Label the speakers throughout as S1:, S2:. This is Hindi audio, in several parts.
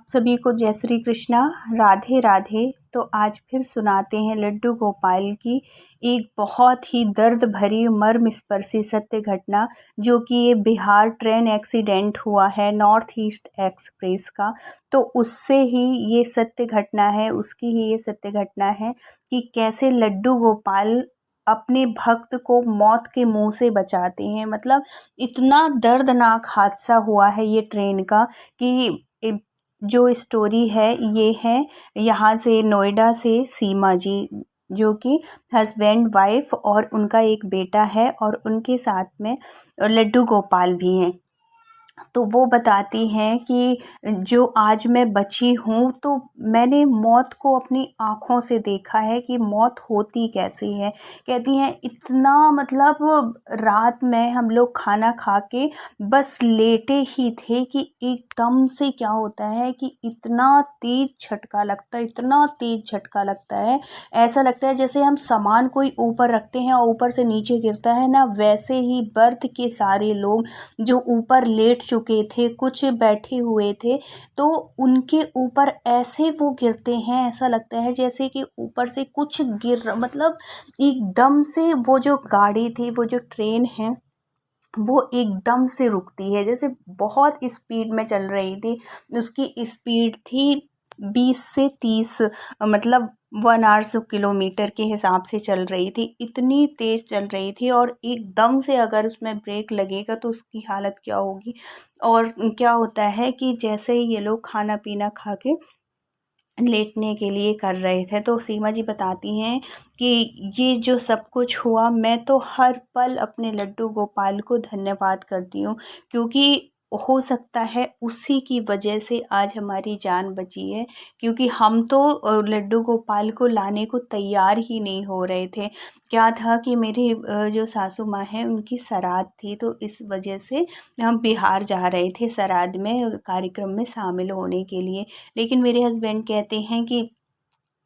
S1: सभी को जय श्री कृष्णा, राधे राधे। तो आज फिर सुनाते हैं लड्डू गोपाल की एक बहुत ही दर्द भरी मर्मस्पर्शी सत्य घटना, जो कि ये बिहार ट्रेन एक्सीडेंट हुआ है नॉर्थ ईस्ट एक्सप्रेस का। तो उससे ही ये सत्य घटना है, उसकी ही ये सत्य घटना है कि कैसे लड्डू गोपाल अपने भक्त को मौत के मुंह से बचाते हैं। मतलब इतना दर्दनाक हादसा हुआ है ये ट्रेन का कि जो स्टोरी है ये है यहाँ से नोएडा से सीमा जी, जो कि हस्बैंड वाइफ और उनका एक बेटा है और उनके साथ में लड्डू गोपाल भी हैं। तो वो बताती हैं कि जो आज मैं बची हूँ तो मैंने मौत को अपनी आँखों से देखा है कि मौत होती कैसे है। कहती हैं इतना मतलब रात में हम लोग खाना खा के बस लेटे ही थे कि एकदम से क्या होता है कि इतना तेज झटका लगता है, इतना तेज झटका लगता है, ऐसा लगता है जैसे हम सामान कोई ऊपर रखते हैं और ऊपर से नीचे गिरता है ना, वैसे ही बर्थ के सारे लोग जो ऊपर लेट चुके थे, कुछ बैठे हुए थे, तो उनके ऊपर ऐसे वो गिरते हैं, ऐसा लगता है जैसे कि ऊपर से कुछ गिर, मतलब एकदम से वो जो गाड़ी थी, वो जो ट्रेन है, वो एकदम से रुकती है। जैसे बहुत स्पीड में चल रही थी, उसकी स्पीड थी 20 से 30, मतलब 1 आवर्स किलोमीटर के हिसाब से चल रही थी, इतनी तेज़ चल रही थी। और एकदम से अगर उसमें ब्रेक लगेगा तो उसकी हालत क्या होगी। और क्या होता है कि जैसे ही ये लोग खाना पीना खा के लेटने के लिए कर रहे थे, तो सीमा जी बताती हैं कि ये जो सब कुछ हुआ, मैं तो हर पल अपने लड्डू गोपाल को धन्यवाद करती हूँ, क्योंकि हो सकता है उसी की वजह से आज हमारी जान बची है। क्योंकि हम तो लड्डू गोपाल को लाने को तैयार ही नहीं हो रहे थे। क्या था कि मेरी जो सासू माँ हैं उनकी श्राद्ध थी, तो इस वजह से हम बिहार जा रहे थे श्राद्ध में कार्यक्रम में शामिल होने के लिए। लेकिन मेरे हस्बैंड कहते हैं कि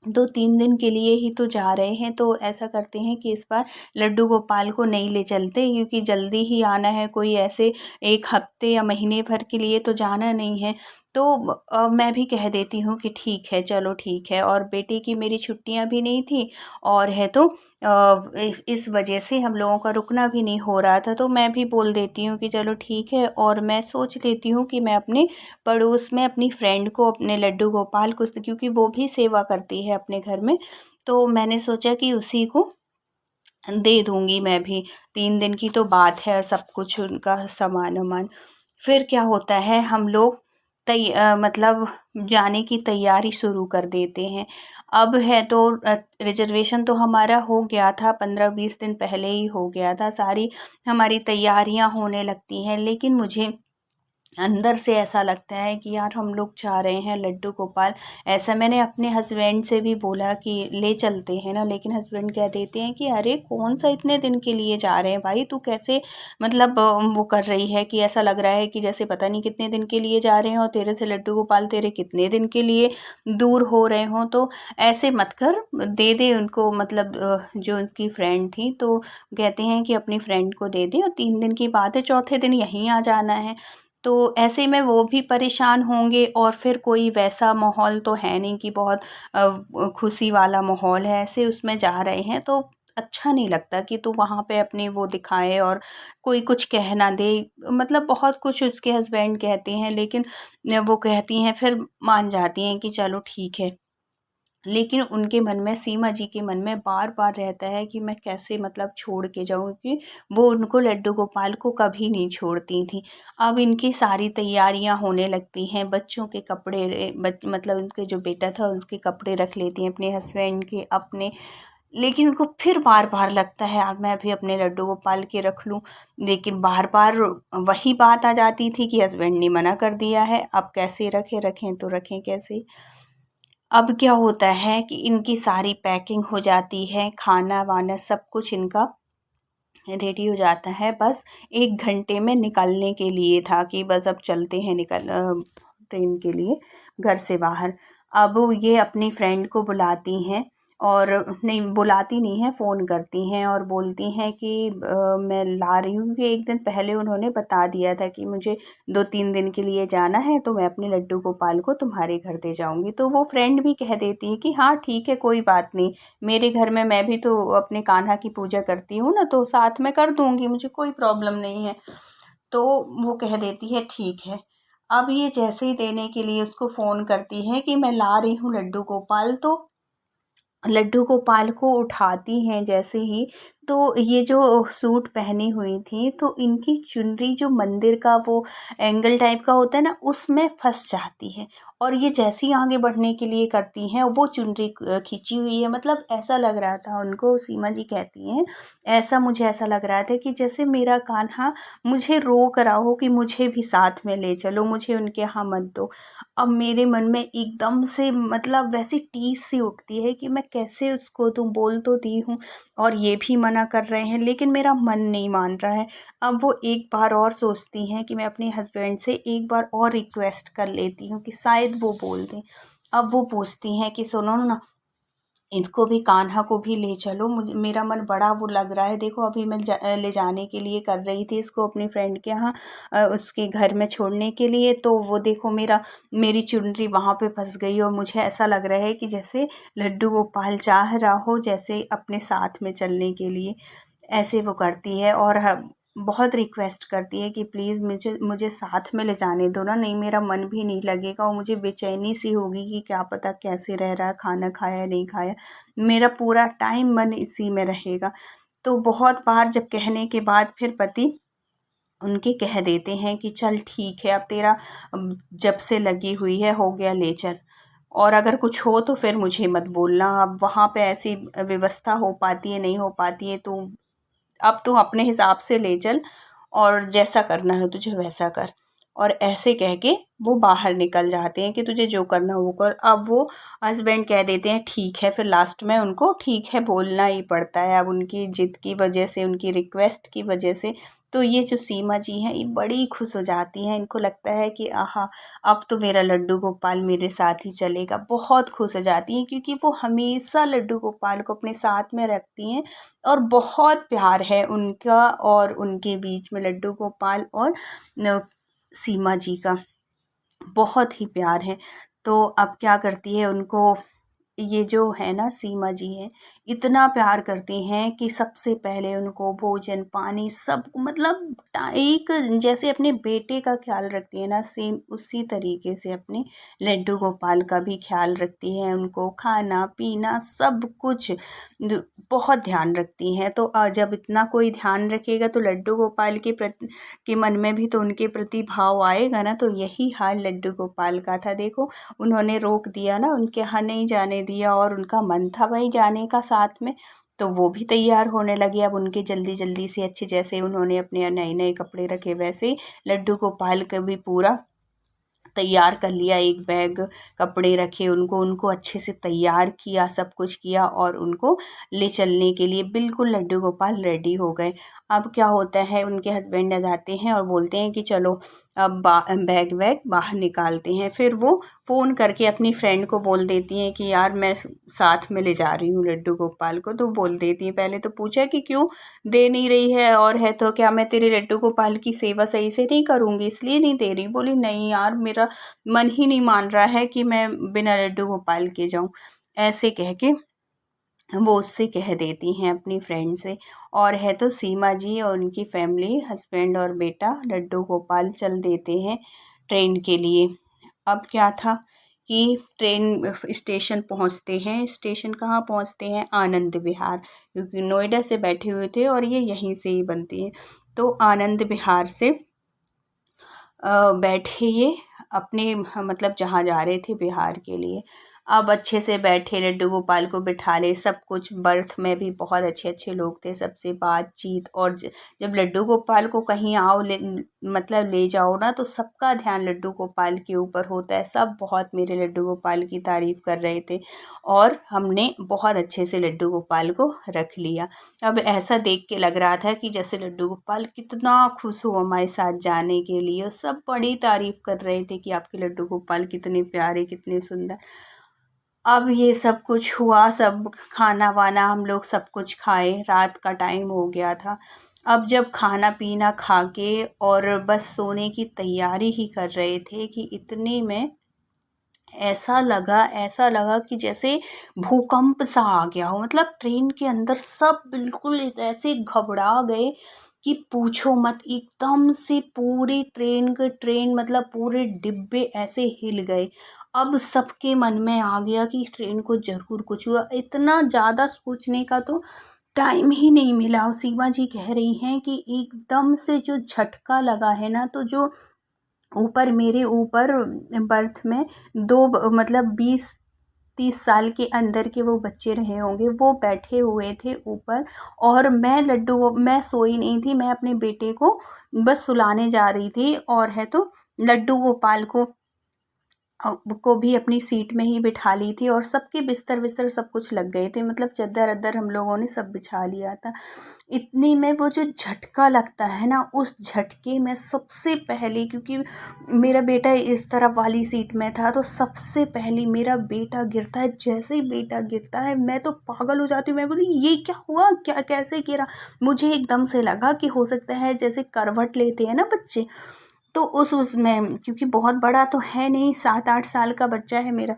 S1: 2-3 दिन के लिए ही तो जा रहे हैं, तो ऐसा करते हैं कि इस बार लड्डू गोपाल को नहीं ले चलते, क्योंकि जल्दी ही आना है, कोई ऐसे 1 हफ्ते या महीने भर के लिए तो जाना नहीं है। तो मैं भी कह देती हूँ कि ठीक है, चलो ठीक है। और बेटे की मेरी छुट्टियाँ भी नहीं थी और है, तो इस वजह से हम लोगों का रुकना भी नहीं हो रहा था, तो मैं भी बोल देती हूँ कि चलो ठीक है। और मैं सोच लेती हूँ कि मैं अपने पड़ोस में अपनी फ्रेंड को, अपने लड्डू गोपाल को, क्योंकि वो भी सेवा करती है अपने घर में, तो मैंने सोचा कि उसी को दे दूँगी मैं भी। 3 दिन की तो बात है, सब कुछ उनका सामान-वामान। फिर क्या होता है, हम लोग मतलब जाने की तैयारी शुरू कर देते हैं। अब है तो रिज़र्वेशन तो हमारा हो गया था, 15-20 दिन पहले ही हो गया था, सारी हमारी तैयारियाँ होने लगती हैं। लेकिन मुझे अंदर से ऐसा लगता है कि यार हम लोग जा रहे हैं लड्डू गोपाल। ऐसा मैंने अपने हस्बैंड से भी बोला कि ले चलते हैं ना, लेकिन हस्बैंड कह देते हैं कि अरे कौन सा इतने दिन के लिए जा रहे हैं भाई, तू कैसे मतलब वो कर रही है कि ऐसा लग रहा है कि जैसे पता नहीं कितने दिन के लिए जा रहे हैं और तेरे से लड्डू गोपाल तेरे कितने दिन के लिए दूर हो रहे हों, तो ऐसे मत कर, दे दे उनको। मतलब जो उसकी फ्रेंड थी, तो कहते हैं कि अपनी फ्रेंड को दे दे, और 3 दिन की बात है, चौथे दिन यहीं आ जाना है। तो ऐसे में वो भी परेशान होंगे, और फिर कोई वैसा माहौल तो है नहीं कि बहुत खुशी वाला माहौल है, ऐसे उसमें जा रहे हैं तो अच्छा नहीं लगता कि तू वहाँ पे अपनी वो दिखाए और कोई कुछ कह ना दे। मतलब बहुत कुछ उसके हस्बैंड कहते हैं, लेकिन वो कहती हैं, फिर मान जाती हैं कि चलो ठीक है। लेकिन उनके मन में, सीमा जी के मन में बार-बार रहता है कि मैं कैसे मतलब छोड़ के जाऊँ, क्योंकि वो उनको, लड्डू गोपाल को कभी नहीं छोड़ती थीं। अब इनकी सारी तैयारियाँ होने लगती हैं, बच्चों के कपड़े मतलब उनके जो बेटा था उसके कपड़े रख लेती हैं, अपने हस्बैंड के, अपने। लेकिन उनको फिर बार-बार लगता है यार मैं भी अपने लड्डू गोपाल के रख लूँ। लेकिन बार-बार वही बात आ जाती थी कि हस्बैंड ने मना कर दिया है, अब कैसे रखें तो रखें कैसे? अब क्या होता है कि इनकी सारी पैकिंग हो जाती है, खाना-वाना सब कुछ इनका रेडी हो जाता है, बस 1 घंटे में निकलने के लिए था कि बस अब चलते हैं ट्रेन के लिए घर से बाहर। अब ये अपनी फ्रेंड को बुलाती हैं और नहीं बुलाती नहीं हैं, फ़ोन करती हैं और बोलती हैं कि मैं ला रही हूँ, क्योंकि एक दिन पहले उन्होंने बता दिया था कि मुझे 2-3 दिन के लिए जाना है, तो मैं अपने लड्डू गोपाल को तुम्हारे घर दे जाऊँगी। तो वो फ्रेंड भी कह देती है कि हाँ ठीक है, कोई बात नहीं, मेरे घर में मैं भी तो अपने कान्हा की पूजा करती हूँ ना, तो साथ में कर दूँगी, मुझे कोई प्रॉब्लम नहीं है। तो वो कह देती है ठीक है। अब ये जैसे ही देने के लिए उसको फ़ोन करती है कि मैं ला रही हूँ लड्डू गोपाल, तो लड्डू गोपाल को उठाती हैं जैसे ही, तो ये जो सूट पहनी हुई थी, तो इनकी चुनरी जो मंदिर का वो एंगल टाइप का होता है ना, उसमें फंस जाती है। और ये जैसे ही आगे बढ़ने के लिए करती हैं, वो चुनरी खींची हुई है, मतलब ऐसा लग रहा था उनको, सीमा जी कहती हैं, ऐसा मुझे ऐसा लग रहा था कि जैसे मेरा कान्हा मुझे रोक रहा हो कि मुझे भी साथ में ले चलो, मुझे उनके यहाँ मत दो। अब मेरे मन में एकदम से मतलब वैसी टीस सी उठती है कि मैं कैसे उसको, तुम बोल तो दी हूँ और ये भी मना कर रहे हैं, लेकिन मेरा मन नहीं मान रहा है। अब वो एक बार और सोचती हैं कि मैं अपने हस्बैंड से एक बार और रिक्वेस्ट कर लेती हूँ कि शायद वो बोल दें। अब वो पूछती हैं कि सुनो ना, इसको भी, कान्हा को भी ले चलो, मुझे, मेरा मन बड़ा वो लग रहा है। देखो अभी मैं ले जाने के लिए कर रही थी इसको अपनी फ्रेंड के यहाँ, उसके घर में छोड़ने के लिए, तो वो देखो मेरी चुनरी वहाँ पे फंस गई, और मुझे ऐसा लग रहा है कि जैसे लड्डू गोपाल चाह रहा हो जैसे अपने साथ में चलने के लिए। ऐसे वो करती है और बहुत रिक्वेस्ट करती है कि प्लीज़ मुझे मुझे साथ में ले जाने दो ना, नहीं मेरा मन भी नहीं लगेगा और मुझे बेचैनी सी होगी कि क्या पता कैसे रह रहा है, खाना खाया नहीं खाया, मेरा पूरा टाइम मन इसी में रहेगा। तो बहुत बार जब कहने के बाद फिर पति उनके कह देते हैं कि चल ठीक है, अब तेरा जब से लगी हुई है हो गया, ले चल, और अगर कुछ हो तो फिर मुझे मत बोलना। अब वहाँ पे ऐसी व्यवस्था हो पाती है नहीं हो पाती है, तो अब तू अपने हिसाब से ले चल और जैसा करना है तुझे वैसा कर। और ऐसे कह के वो बाहर निकल जाते हैं कि तुझे जो करना हो वो कर। अब वो हस्बैंड कह देते हैं ठीक है, फिर लास्ट में उनको ठीक है बोलना ही पड़ता है, अब उनकी जिद की वजह से, उनकी रिक्वेस्ट की वजह से। तो ये जो सीमा जी हैं ये बड़ी खुश हो जाती हैं, इनको लगता है कि आहा, अब तो मेरा लड्डू गोपाल मेरे साथ ही चलेगा। बहुत खुश हो जाती हैं क्योंकि वो हमेशा लड्डू गोपाल को अपने साथ में रखती हैं और बहुत प्यार है उनका और उनके बीच में, लड्डू गोपाल और सीमा जी का बहुत ही प्यार है। तो अब क्या करती है, उनको ये जो है ना सीमा जी हैं, इतना प्यार करती हैं कि सबसे पहले उनको भोजन पानी सब, मतलब एक जैसे अपने बेटे का ख्याल रखती है ना, सेम उसी तरीके से अपने लड्डू गोपाल का भी ख्याल रखती है, उनको खाना पीना सब कुछ बहुत ध्यान रखती हैं। तो जब इतना कोई ध्यान रखेगा तो लड्डू गोपाल के प्रति के मन में भी तो उनके प्रति भाव आएगा ना। तो यही हाल लड्डू गोपाल का था। देखो उन्होंने रोक दिया ना, उनके यहाँ नहीं जाने दिया, और उनका मन था भाई जाने का साथ में, तो वो भी तैयार होने लगे। अब उनके जल्दी जल्दी से अच्छे, जैसे उन्होंने अपने नए नए कपड़े रखे वैसे ही लड्डू गोपाल का भी पूरा तैयार कर लिया, एक बैग कपड़े रखे, उनको उनको अच्छे से तैयार किया, सब कुछ किया और उनको ले चलने के लिए बिल्कुल लड्डू गोपाल रेडी हो गए। अब क्या होता है, उनके हस्बैंड आ जाते हैं और बोलते हैं कि चलो अब बैग वैग बाहर निकालते हैं। फिर वो फ़ोन करके अपनी फ्रेंड को बोल देती हैं कि यार मैं साथ में ले जा रही हूँ लड्डू गोपाल को। तो बोल देती हैं, पहले तो पूछा कि क्यों दे नहीं रही है, और है तो क्या मैं तेरे लड्डू गोपाल की सेवा सही से नहीं करूँगी इसलिए नहीं दे रही? बोली नहीं यार, मेरा मन ही नहीं मान रहा है कि मैं बिना लड्डू गोपाल के जाऊँ। ऐसे कह के वो उससे कह देती हैं अपनी फ्रेंड से। और है तो सीमा जी और उनकी फैमिली, हस्बैंड और बेटा लड्डू गोपाल चल देते हैं ट्रेन के लिए। अब क्या था कि ट्रेन स्टेशन पहुंचते हैं, स्टेशन कहाँ पहुंचते हैं, आनंद विहार, क्योंकि नोएडा से बैठे हुए थे और ये यहीं से ही बनती है। तो आनंद विहार से बैठे ये अपने मतलब जहाँ जा रहे थे बिहार के लिए। अब अच्छे से बैठे लड्डू गोपाल को बिठा ले, सब कुछ, बर्थ में भी बहुत अच्छे अच्छे लोग थे, सबसे बातचीत। और जब लड्डू गोपाल को कहीं आओ मतलब ले जाओ ना, तो सबका ध्यान लड्डू गोपाल के ऊपर होता है। सब बहुत मेरे लड्डू गोपाल की तारीफ़ कर रहे थे और हमने बहुत अच्छे से लड्डू गोपाल को रख लिया। अब ऐसा देख के लग रहा था कि जैसे लड्डू गोपाल कितना खुश हो हमारे साथ जाने के लिए, और सब बड़ी तारीफ़ कर रहे थे कि आपके लड्डू गोपाल कितने प्यारे, कितने सुंदर। अब ये सब कुछ हुआ, सब खाना वाना हम लोग सब कुछ खाए, रात का टाइम हो गया था। अब जब खाना पीना खा के और बस सोने की तैयारी ही कर रहे थे कि इतने में ऐसा लगा कि जैसे भूकंप सा आ गया हो। मतलब ट्रेन के अंदर सब बिल्कुल ऐसे घबरा गए कि पूछो मत। एकदम से पूरी ट्रेन मतलब पूरे डिब्बे ऐसे हिल गए। अब सबके मन में आ गया कि ट्रेन को ज़रूर कुछ हुआ। इतना ज़्यादा सोचने का तो टाइम ही नहीं मिला। और सीमा जी कह रही हैं कि एकदम से जो झटका लगा है ना, तो जो ऊपर मेरे ऊपर बर्थ में मतलब 20-30 साल के अंदर के वो बच्चे रहे होंगे, वो बैठे हुए थे ऊपर। और मैं सोई नहीं थी, मैं अपने बेटे को बस सुलाने जा रही थी। और है तो लड्डू गोपाल को भी अपनी सीट में ही बिठा ली थी। और सबके बिस्तर बिस्तर सब कुछ लग गए थे, मतलब चद्दर अद्दर हम लोगों ने सब बिछा लिया था। इतने में वो जो झटका लगता है ना, उस झटके में सबसे पहले, क्योंकि मेरा बेटा इस तरफ वाली सीट में था, तो सबसे पहले मेरा बेटा गिरता है। जैसे ही बेटा गिरता है मैं तो पागल हो जाती हूँ। मैं बोली ये क्या हुआ, क्या कैसे गिरा। मुझे एकदम से लगा कि हो सकता है जैसे करवट लेते हैं ना बच्चे, तो उसमें, क्योंकि बहुत बड़ा तो है नहीं, 7-8 साल का बच्चा है मेरा,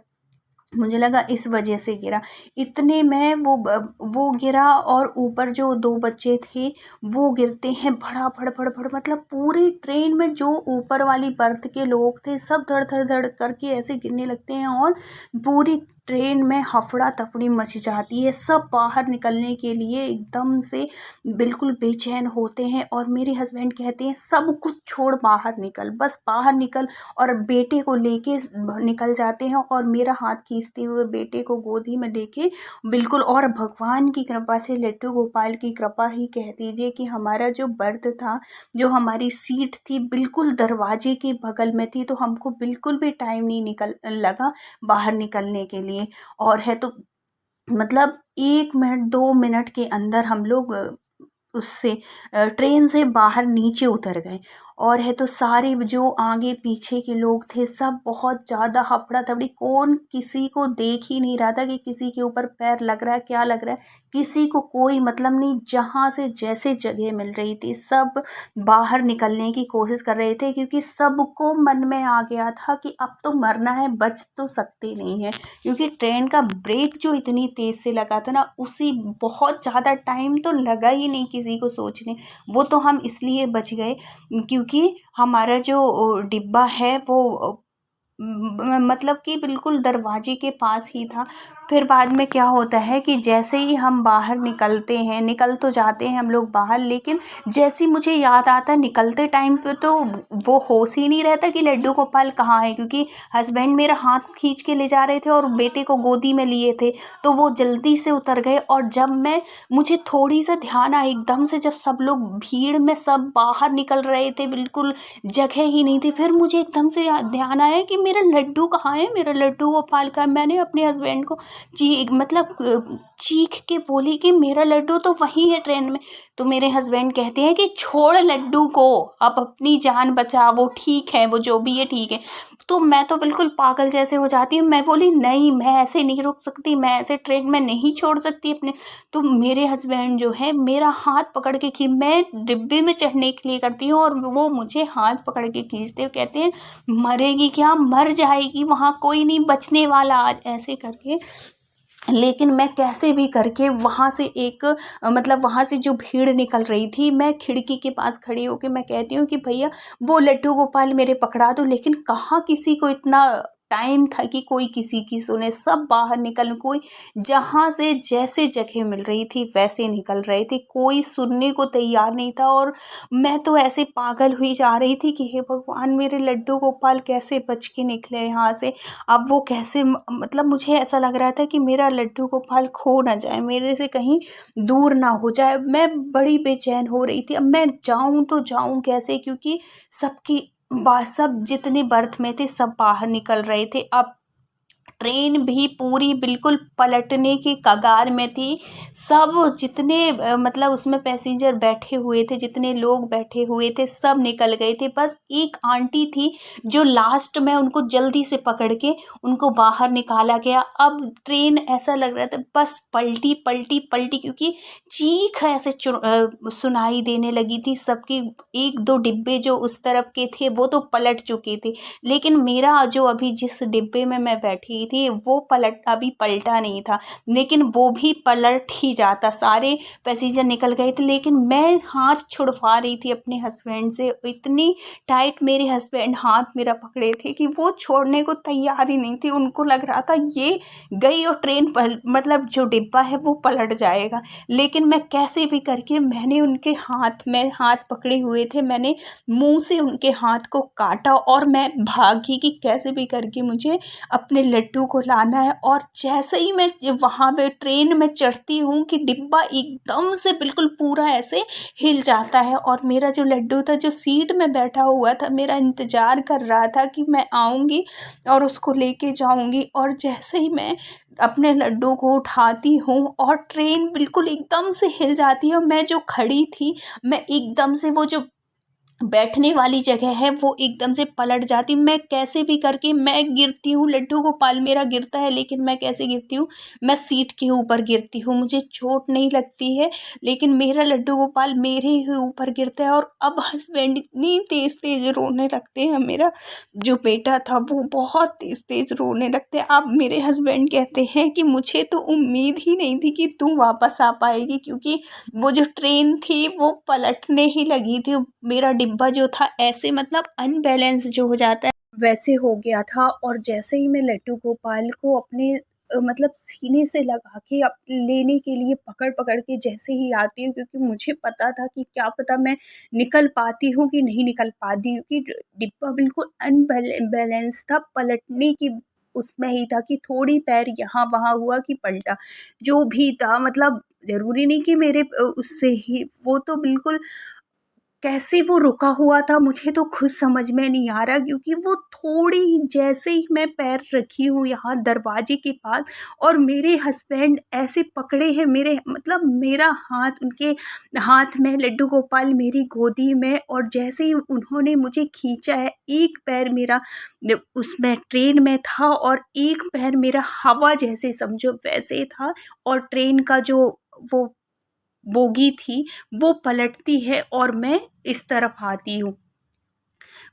S1: मुझे लगा इस वजह से गिरा। इतने में वो गिरा। और ऊपर जो 2 बच्चे थे वो गिरते हैं भड़ा भड़ भड़ भड़। मतलब पूरी ट्रेन में जो ऊपर वाली बर्थ के लोग थे सब धड़ धड़ धड़ करके ऐसे गिरने लगते हैं। और पूरी ट्रेन में हफड़ा तफड़ी मच जाती है। सब बाहर निकलने के लिए एकदम से बिल्कुल बेचैन होते हैं। और मेरे हस्बैंड कहते हैं सब कुछ छोड़ बाहर निकल, बस बाहर निकल। और बेटे को लेके निकल जाते हैं और मेरा हाथ खींचते हुए बेटे को गोदी में लेके बिल्कुल। और भगवान की कृपा से, लड्डू गोपाल की कृपा ही कह दीजिए, कि हमारा जो बर्थ था, जो हमारी सीट थी, बिल्कुल दरवाजे के बगल में थी। तो हमको बिल्कुल भी टाइम नहीं लगा बाहर निकलने के लिए। और है तो मतलब 1 मिनट 2 मिनट के अंदर हम लोग उससे ट्रेन से बाहर नीचे उतर गए। और है तो सारे जो आगे पीछे के लोग थे सब बहुत ज़्यादा हफड़ा तफड़ी, कौन किसी को देख ही नहीं रहा था कि किसी के ऊपर पैर लग रहा है, क्या लग रहा है, किसी को कोई मतलब नहीं। जहाँ से जैसे जगह मिल रही थी सब बाहर निकलने की कोशिश कर रहे थे, क्योंकि सबको मन में आ गया था कि अब तो मरना है, बच तो सकते नहीं है। क्योंकि ट्रेन का ब्रेक जो इतनी तेज़ से लगा था ना, उसी बहुत ज़्यादा टाइम तो लगा ही नहीं किसी को सोचने। वो तो हम इसलिए बच गए क्योंकि हमारा जो डिब्बा है वो मतलब कि बिल्कुल दरवाजे के पास ही था। फिर बाद में क्या होता है कि जैसे ही हम बाहर निकलते हैं, निकल तो जाते हैं हम लोग बाहर, लेकिन जैसे ही मुझे याद आता है निकलते टाइम पे, तो वो होश ही नहीं रहता कि लड्डू गोपाल कहाँ है। क्योंकि हस्बैंड मेरा हाथ खींच के ले जा रहे थे और बेटे को गोदी में लिए थे, तो वो जल्दी से उतर गए। और जब मुझे थोड़ी सा ध्यान आया एकदम से, जब सब लोग भीड़ में सब बाहर निकल रहे थे, बिल्कुल जगह ही नहीं थी, फिर मुझे एकदम से ध्यान आया कि मेरा लड्डू कहाँ है, मेरा लड्डू गोपाल का। मैंने अपने हस्बैंड को चीख के बोली कि मेरा लड्डू तो वहीं है ट्रेन में। तो मेरे हस्बैंड कहते हैं कि छोड़ लड्डू को, अब अपनी जान बचा, वो ठीक है, वो जो भी है ठीक है। तो मैं तो बिल्कुल पागल जैसे हो जाती हूँ। मैं बोली नहीं, मैं ऐसे नहीं रुक सकती, मैं ऐसे ट्रेन में नहीं छोड़ सकती अपने। तो मेरे हस्बैंड जो है मेरा हाथ पकड़ के मैं डिब्बे में चढ़ने के लिए करती हूँ और वो मुझे हाथ पकड़ के खींचते हुए कहते हैं मरेगी क्या, मर जाएगी, वहाँ कोई नहीं बचने वाला आज, ऐसे करके। लेकिन मैं कैसे भी करके वहाँ से मतलब वहाँ से जो भीड़ निकल रही थी, मैं खिड़की के पास खड़ी होकर मैं कहती हूँ कि भैया वो लड्डू गोपाल मेरे पकड़ा दो। लेकिन कहाँ किसी को इतना टाइम था कि कोई किसी की सुने। सब बाहर निकल, कोई जहाँ से जैसे जगह मिल रही थी वैसे निकल रहे थे, कोई सुनने को तैयार नहीं था। और मैं तो ऐसे पागल हुई जा रही थी कि हे भगवान, मेरे लड्डू गोपाल कैसे बच के निकले यहाँ से। अब वो कैसे मतलब मुझे ऐसा लग रहा था कि मेरा लड्डू गोपाल खो ना जाए, मेरे से कहीं दूर ना हो जाए। मैं बड़ी बेचैन हो रही थी, अब मैं जाऊं तो जाऊं कैसे, क्योंकि सब जितने बर्थ में थे सब बाहर निकल रहे थे। अब ट्रेन भी पूरी बिल्कुल पलटने की कगार में थी। सब जितने मतलब उसमें पैसेंजर बैठे हुए थे, जितने लोग बैठे हुए थे, सब निकल गए थे। बस एक आंटी थी जो लास्ट में, उनको जल्दी से पकड़ के उनको बाहर निकाला गया। अब ट्रेन ऐसा लग रहा था बस पलटी पलटी पलटी, क्योंकि चीख ऐसे सुनाई देने लगी थी सबकी। एक दो डिब्बे जो उस तरफ के थे वो तो पलट चुके थे, लेकिन मेरा जो अभी जिस डिब्बे में मैं बैठी थी वो अभी पलटा नहीं था, लेकिन वो भी पलट ही जाता। सारे पैसेंजर निकल गए थे, लेकिन मैं हाथ छुड़वा रही थी अपने हस्बैंड से। इतनी टाइट मेरे हस्बैंड हाथ मेरा पकड़े थे कि वो छोड़ने को तैयार ही नहीं थे। उनको लग रहा था ये गई और ट्रेन मतलब जो डिब्बा है वो पलट जाएगा। लेकिन मैं कैसे भी करके, मैंने उनके हाथ में हाथ पकड़े हुए थे, मैंने मुंह से उनके हाथ को काटा और मैं भागी कि कैसे भी करके मुझे अपने लड्डू को लाना है। और जैसे ही मैं वहाँ पे ट्रेन में चढ़ती हूँ कि डिब्बा एकदम से बिल्कुल पूरा ऐसे हिल जाता है, और मेरा जो लड्डू था जो सीट में बैठा हुआ था मेरा इंतज़ार कर रहा था कि मैं आऊँगी और उसको लेके जाऊँगी। और जैसे ही मैं अपने लड्डू को उठाती हूँ और ट्रेन बिल्कुल एकदम से हिल जाती है, और मैं जो खड़ी थी मैं एकदम से, वो जो बैठने वाली जगह है वो एकदम से पलट जाती। मैं कैसे भी करके मैं गिरती हूँ, लड्डू गोपाल मेरा गिरता है, लेकिन मैं कैसे गिरती हूँ, मैं सीट के ऊपर गिरती हूँ। मुझे चोट नहीं लगती है, लेकिन मेरा लड्डू गोपाल मेरे ही ऊपर गिरता है। और अब हस्बैंड इतनी तेज़ तेज़ रोने लगते हैं, मेरा जो बेटा था वो बहुत तेज़ तेज़ रोने लगते हैं। अब मेरे हस्बैंड कहते हैं कि मुझे तो उम्मीद ही नहीं थी कि तू वापस आ पाएगी, क्योंकि वो जो ट्रेन थी वो पलटने ही लगी थी। मेरा डिब्बा जो था ऐसे मतलब अनबैलेंस जो हो जाता है वैसे हो गया था। और जैसे ही मैं लड्डू गोपाल को अपने मतलब सीने से लगा के लेने के लिए पकड़ पकड़ के जैसे ही आती हूँ, क्योंकि मुझे पता था कि क्या पता मैं निकल पाती हूँ कि नहीं निकल पाती, क्योंकि डिब्बा बिल्कुल अनबैलेंस था, पलटने की उसमें ही था कि थोड़ी पैर यहाँ वहाँ हुआ कि पलटा। जो भी था मतलब ज़रूरी नहीं कि मेरे उससे ही, वो तो बिल्कुल कैसे वो रुका हुआ था मुझे तो खुद समझ में नहीं आ रहा, क्योंकि वो थोड़ी ही, जैसे ही मैं पैर रखी हूँ यहाँ दरवाजे के पास, और मेरे हस्बैंड ऐसे पकड़े हैं मेरे, मतलब मेरा हाथ उनके हाथ में, लड्डू गोपाल मेरी गोदी में, और जैसे ही उन्होंने मुझे खींचा है, एक पैर मेरा उसमें ट्रेन में था और एक पैर मेरा हवा जैसे समझो वैसे था, और ट्रेन का जो वो बोगी थी वो पलटती है और मैं इस तरफ आती हूँ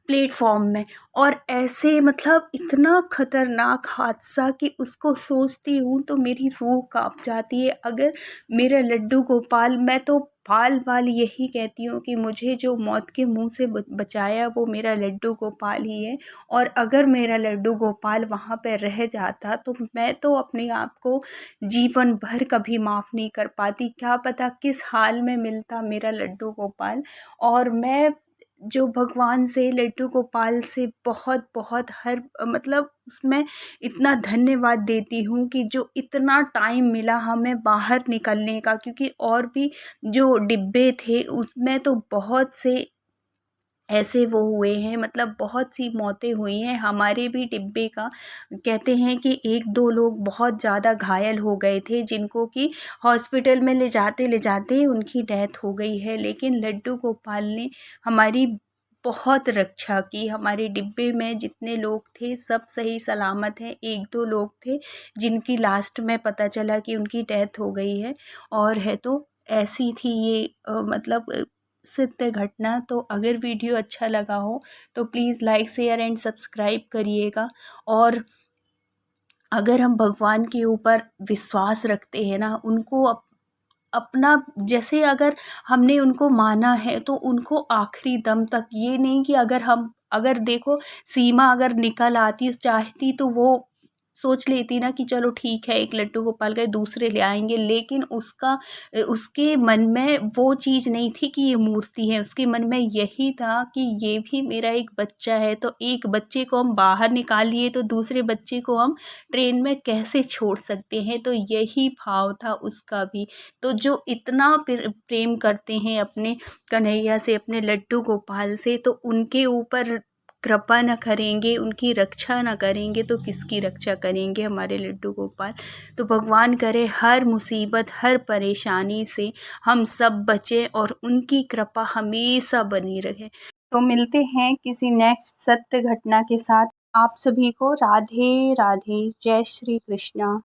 S1: प्लेटफॉर्म में। और ऐसे मतलब इतना खतरनाक हादसा कि उसको सोचती हूँ तो मेरी रूह कांप जाती है। अगर मेरा लड्डू गोपाल, मैं तो बाल बाल यही कहती हूँ कि मुझे जो मौत के मुंह से बचाया वो मेरा लड्डू गोपाल ही है। और अगर मेरा लड्डू गोपाल वहाँ पे रह जाता तो मैं तो अपने आप को जीवन भर कभी माफ़ नहीं कर पाती। क्या पता किस हाल में मिलता मेरा लड्डू गोपाल। और मैं जो भगवान से, लड्डू गोपाल से बहुत बहुत हर मतलब उसमें इतना धन्यवाद देती हूँ कि जो इतना टाइम मिला हमें बाहर निकलने का, क्योंकि और भी जो डिब्बे थे उसमें तो बहुत से ऐसे वो हुए हैं, मतलब बहुत सी मौतें हुई हैं। हमारे भी डिब्बे का कहते हैं कि एक दो लोग बहुत ज़्यादा घायल हो गए थे, जिनको कि हॉस्पिटल में ले जाते उनकी डेथ हो गई है। लेकिन लड्डू गोपाल ने हमारी बहुत रक्षा की। हमारे डिब्बे में जितने लोग थे सब सही सलामत हैं। एक दो लोग थे जिनकी लास्ट में पता चला कि उनकी डेथ हो गई है, और है तो ऐसी थी ये मतलब सत्य घटना। तो अगर वीडियो अच्छा लगा हो तो please like share and subscribe करिएगा। और अगर हम भगवान के ऊपर विश्वास रखते हैं ना, उनको अपना, जैसे अगर हमने उनको माना है तो उनको आखिरी दम तक, ये नहीं कि अगर देखो सीमा अगर निकल आती चाहती तो वो सोच लेती ना कि चलो ठीक है एक लड्डू गोपाल गए दूसरे ले आएंगे, लेकिन उसके मन में वो चीज़ नहीं थी कि ये मूर्ति है। उसके मन में यही था कि ये भी मेरा एक बच्चा है, तो एक बच्चे को हम बाहर निकाल लिए तो दूसरे बच्चे को हम ट्रेन में कैसे छोड़ सकते हैं। तो यही भाव था उसका भी। तो जो इतना प्रेम करते हैं अपने कन्हैया से, अपने लड्डू गोपाल से, तो उनके ऊपर कृपा न करेंगे, उनकी रक्षा न करेंगे तो किसकी रक्षा करेंगे हमारे लड्डू गोपाल। तो भगवान करे हर मुसीबत, हर परेशानी से हम सब बचें और उनकी कृपा हमेशा बनी रहे। तो मिलते हैं किसी नेक्स्ट सत्य घटना के साथ। आप सभी को राधे राधे, जय श्री कृष्णा।